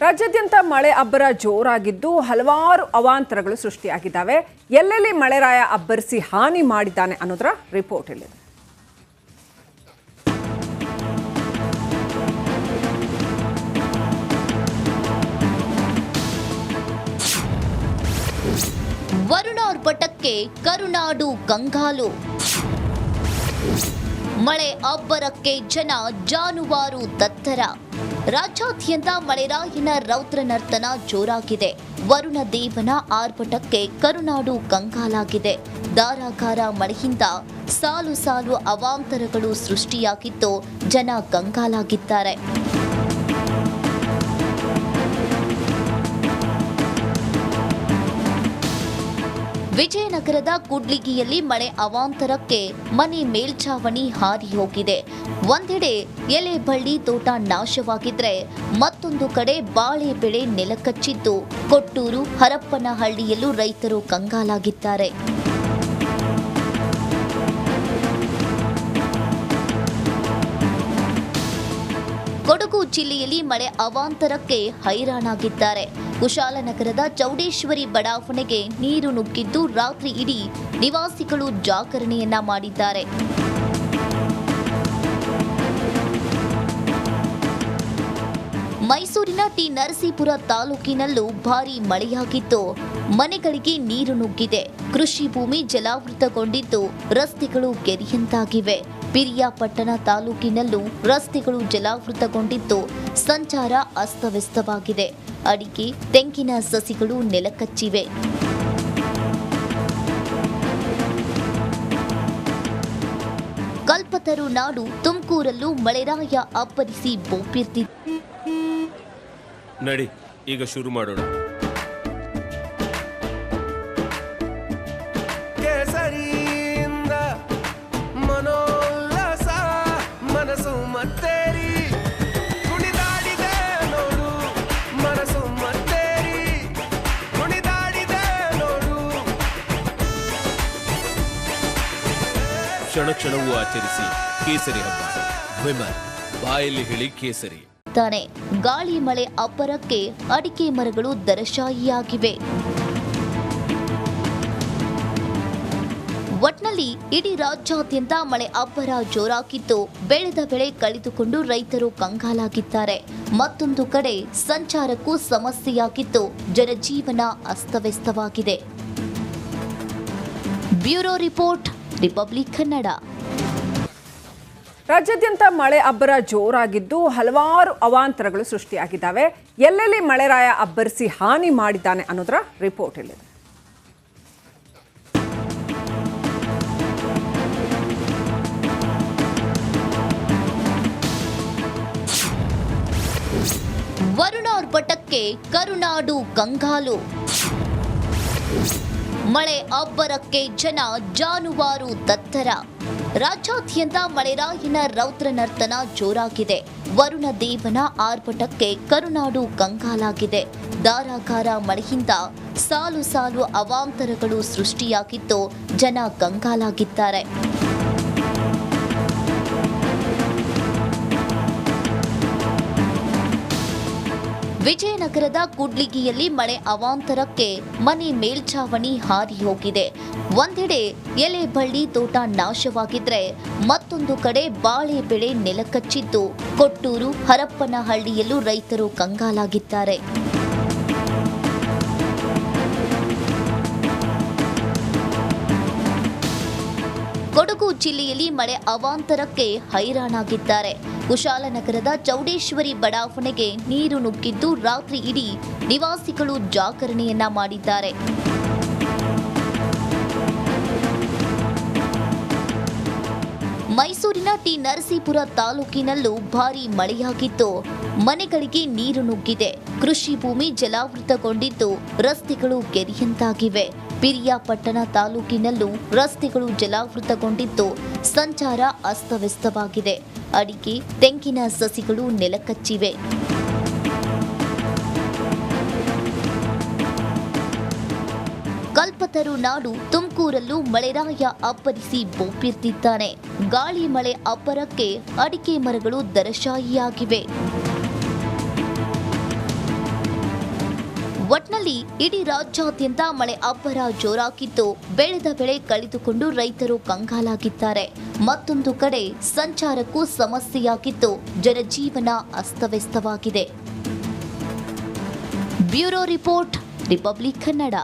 ರಾಜ್ಯಾದ್ಯಂತ ಮಳೆ ಅಬ್ಬರ ಜೋರಾಗಿದ್ದು ಹಲವಾರು ಅವಾಂತರಗಳು ಸೃಷ್ಟಿಯಾಗಿದ್ದಾವೆ. ಎಲ್ಲೆಲ್ಲಿ ಮಳೆರಾಯ ಅಬ್ಬರಿಸಿ ಹಾನಿ ಮಾಡಿದ್ದಾನೆ ಅನ್ನೋದರ ರಿಪೋರ್ಟ್ ಇಲ್ಲಿದೆ. ವರುಣಾರ್ಭಟಕ್ಕೆ ಕರುನಾಡು ಕಂಗಾಲು. ಮಳೆ ಅಬ್ಬರಕ್ಕೆ ಜನ ಜಾನುವಾರು ತತ್ತರ. ರಾಜ್ಯಾದ್ಯಂತ ಮಳೆರಾಯನ ರೌದ್ರ ನರ್ತನ ಜೋರಾಗಿದೆ. ವರುಣ ದೇವನ ಆರ್ಭಟಕ್ಕೆ ಕರುನಾಡು ಕಂಗಾಲಾಗಿದೆ. ಧಾರಾಕಾರ ಮಳೆಯಿಂದ ಸಾಲು ಸಾಲು ಅವಾಂತರಗಳು ಸೃಷ್ಟಿಯಾಗಿದ್ದು ಜನ ಕಂಗಾಲಾಗಿದ್ದಾರೆ. ವಿಜಯನಗರದ ಕೂಡ್ಲಿಗಿಯಲ್ಲಿ ಮಳೆ ಅವಾಂತರಕ್ಕೆ ಮನೆ ಮೇಲ್ಛಾವಣಿ ಹಾರಿ ಹೋಗಿದೆ. ಒಂದೆಡೆ ಎಲೆ ಬಳ್ಳಿ ತೋಟ ನಾಶವಾಗಿದ್ರೆ ಮತ್ತೊಂದು ಕಡೆ ಬಾಳೆ ಬೆಳೆ ನೆಲಕಚ್ಚಿದ್ದು ಕೊಟ್ಟೂರು ಹರಪ್ಪನಹಳ್ಳಿಯಲ್ಲೂ ರೈತರು ಕಂಗಾಲಾಗಿದ್ದಾರೆ. ಕೊಡಗು ಜಿಲ್ಲೆಯಲ್ಲಿ ಮಳೆ ಅವಾಂತರಕ್ಕೆ ಹೈರಾಣಾಗಿದ್ದಾರೆ. ಕುಶಾಲನಗರದ ಚೌಡೇಶ್ವರಿ ಬಡಾವಣೆಗೆ ನೀರು ನುಗ್ಗಿದ್ದು ರಾತ್ರಿ ಇಡೀ ನಿವಾಸಿಗಳು ಜಾಗರಣೆಯನ್ನ ಮಾಡಿದ್ದಾರೆ. ಮೈಸೂರಿನ ಟಿ ನರಸೀಪುರ ತಾಲೂಕಿನಲ್ಲೂ ಭಾರೀ ಮಳೆಯಾಗಿದ್ದು ಮನೆಗಳಿಗೆ ನೀರು ನುಗ್ಗಿದೆ. ಕೃಷಿ ಭೂಮಿ ಜಲಾವೃತಗೊಂಡಿದ್ದು ರಸ್ತೆಗಳು ಕೆರೆಯಂತಾಗಿವೆ. ಪಿರಿಯಾಪಟ್ಟಣ ತಾಲೂಕಿನಲ್ಲೂ ರಸ್ತೆಗಳು ಜಲಾವೃತಗೊಂಡಿದ್ದು ಸಂಚಾರ ಅಸ್ತವ್ಯಸ್ತವಾಗಿದೆ. ಅಡಿಕೆ ತೆಂಗಿನ ಸಸಿಗಳು ನೆಲಕಚ್ಚಿವೆ. ಕಲ್ಪತರು ನಾಡು ತುಮಕೂರಲ್ಲೂ ಮಳೆರಾಯ ಅಬ್ಬರಿಸಿ ಬೋಪಿರ್ತಿದೆ. ನಡಿ ಈಗ ಶುರು ಮಾಡೋಣ. ಕೇಸರಿಯಿಂದ ಮನೋಲ್ಲಾಸ ಮನಸ್ಸು ಮತ್ತೇರಿ ಕುಣಿದಾಡಿದೆ ನೋಡು, ಮನಸ್ಸು ಮತ್ತೇರಿ ಕುಣಿದಾಡಿದೆ ನೋಡು. ಕ್ಷಣ ಕ್ಷಣವೂ ಆಚರಿಸಿ ಕೇಸರಿ ಹಬ್ಬ. ವಿಮಲ್ ಬಾಯಲ್ಲಿ ಹೇಳಿ ಕೇಸರಿ. ಗಾಳಿ ಮಳೆ ಅಬ್ಬರಕ್ಕೆ ಅಡಿಕೆ ಮರಗಳು ದರಶಾಹಿಯಾಗಿವೆ. ಒಟ್ನಲ್ಲಿ ಇಡೀ ರಾಜ್ಯಾದ್ಯಂತ ಮಳೆ ಅಬ್ಬರ ಜೋರಾಗಿದ್ದು ಬೆಳೆದ ಬೆಳೆ ಕಳೆದುಕೊಂಡು ರೈತರು ಕಂಗಾಲಾಗಿದ್ದಾರೆ. ಮತ್ತೊಂದು ಕಡೆ ಸಂಚಾರಕ್ಕೂ ಸಮಸ್ಯೆಯಾಗಿದ್ದು ಜನಜೀವನ ಅಸ್ತವ್ಯಸ್ತವಾಗಿದೆ. Bureau report, republic Kannada. ರಾಜ್ಯಾದ್ಯಂತ ಮಳೆ ಅಬ್ಬರ ಜೋರಾಗಿದ್ದು ಹಲವಾರು ಅವಾಂತರಗಳು ಸೃಷ್ಟಿಯಾಗಿದ್ದಾವೆ. ಎಲ್ಲೆಲ್ಲಿ ಮಳೆರಾಯ ಅಬ್ಬರಿಸಿ ಹಾನಿ ಮಾಡಿದ್ದಾನೆ ಅನ್ನೋದರ ರಿಪೋರ್ಟ್ ಇಲ್ಲಿದೆ. ವರುಣಾರ್ಭಟಕ್ಕೆ ಕರುನಾಡು ಕಂಗಾಲು. ಮಳೆ ಅಬ್ಬರಕ್ಕೆ ಜನ ಜಾನುವಾರು ತತ್ತರ. ರಾಜ್ಯಾದ್ಯಂತ ಮಳೆರಾಯನ ರೌದ್ರ ನರ್ತನ ಜೋರಾಗಿದೆ. ವರುಣ ದೇವನ ಆರ್ಭಟಕ್ಕೆ ಕರುನಾಡು ಕಂಗಾಲಾಗಿದೆ. ಧಾರಾಕಾರ ಮಳೆಯಿಂದ ಸಾಲು ಸಾಲು ಅವಾಂತರಗಳು ಸೃಷ್ಟಿಯಾಗಿದ್ದು ಜನ ಕಂಗಾಲಾಗಿದ್ದಾರೆ. ವಿಜಯನಗರದ ಕೂಡ್ಲಿಗಿಯಲ್ಲಿ ಮಳೆ ಅವಾಂತರಕ್ಕೆ ಮನೆ ಮೇಲ್ಛಾವಣಿ ಹಾರಿ ಹೋಗಿದೆ. ಒಂದೆಡೆ ಎಲೆ ಬಳ್ಳಿ ತೋಟ ನಾಶವಾಗಿದ್ರೆ ಮತ್ತೊಂದು ಕಡೆ ಬಾಳೆ ಬೆಳೆ ನೆಲಕಚ್ಚಿದ್ದು ಕೊಟ್ಟೂರು ಹರಪ್ಪನಹಳ್ಳಿಯಲ್ಲೂ ರೈತರು ಕಂಗಾಲಾಗಿದ್ದಾರೆ. ಕೊಡಗು ಜಿಲ್ಲೆಯಲ್ಲಿ ಮಳೆ ಅವಾಂತರಕ್ಕೆ ಹೈರಾಣಾಗಿದ್ದಾರೆ. ಕುಶಾಲನಗರದ ಚೌಡೇಶ್ವರಿ ಬಡಾವಣೆಗೆ ನೀರು ನುಗ್ಗಿದ್ದು ರಾತ್ರಿ ಇಡೀ ನಿವಾಸಿಗಳು ಜಾಗರಣೆಯನ್ನ ಮಾಡಿದ್ದಾರೆ. ಮೈಸೂರಿನ ಟಿ ನರಸೀಪುರ ತಾಲೂಕಿನಲ್ಲೂ ಭಾರೀ ಮಳೆಯಾಗಿದ್ದು ಮನೆಗಳಿಗೆ ನೀರು ನುಗ್ಗಿದೆ. ಕೃಷಿ ಭೂಮಿ ಜಲಾವೃತಗೊಂಡಿದ್ದು ರಸ್ತೆಗಳು ಕೆರೆಯಂತಾಗಿವೆ. ಪಿರಿಯಾಪಟ್ಟಣ ತಾಲೂಕಿನಲ್ಲೂ ರಸ್ತೆಗಳು ಜಲಾವೃತಗೊಂಡಿದ್ದು ಸಂಚಾರ ಅಸ್ತವ್ಯಸ್ತವಾಗಿದೆ. ಅಡಿಕೆ ತೆಂಗಿನ ಸಸಿಗಳು ನೆಲಕಚ್ಚಿವೆ. ಕಲ್ಪತರು ನಾಡು ತುಮಕೂರಲ್ಲೂ ಮಳೆರಾಯ ಅಬ್ಬರಿಸಿ ಬೋಪಿರ್ತಿದ್ದಾನೆ. ಗಾಳಿ ಮಳೆ ಅಬ್ಬರಕ್ಕೆ ಅಡಿಕೆ ಮರಗಳು ದರಶಾಹಿಯಾಗಿವೆ. ಒಟ್ನಲ್ಲಿ ಇಡೀ ರಾಜ್ಯಾದ್ಯಂತ ಮಳೆ ಅಬ್ಬರ ಜೋರಾಗಿದ್ದು ಬೆಳೆದ ಬೆಳೆ ಕಳೆದುಕೊಂಡು ರೈತರು ಕಂಗಾಲಾಗಿದ್ದಾರೆ. ಮತ್ತೊಂದು ಕಡೆ ಸಂಚಾರಕ್ಕೂ ಸಮಸ್ಯೆಯಾಗಿದ್ದು ಜನಜೀವನ ಅಸ್ತವ್ಯಸ್ತವಾಗಿದೆ. Bureau report, republic Kannada.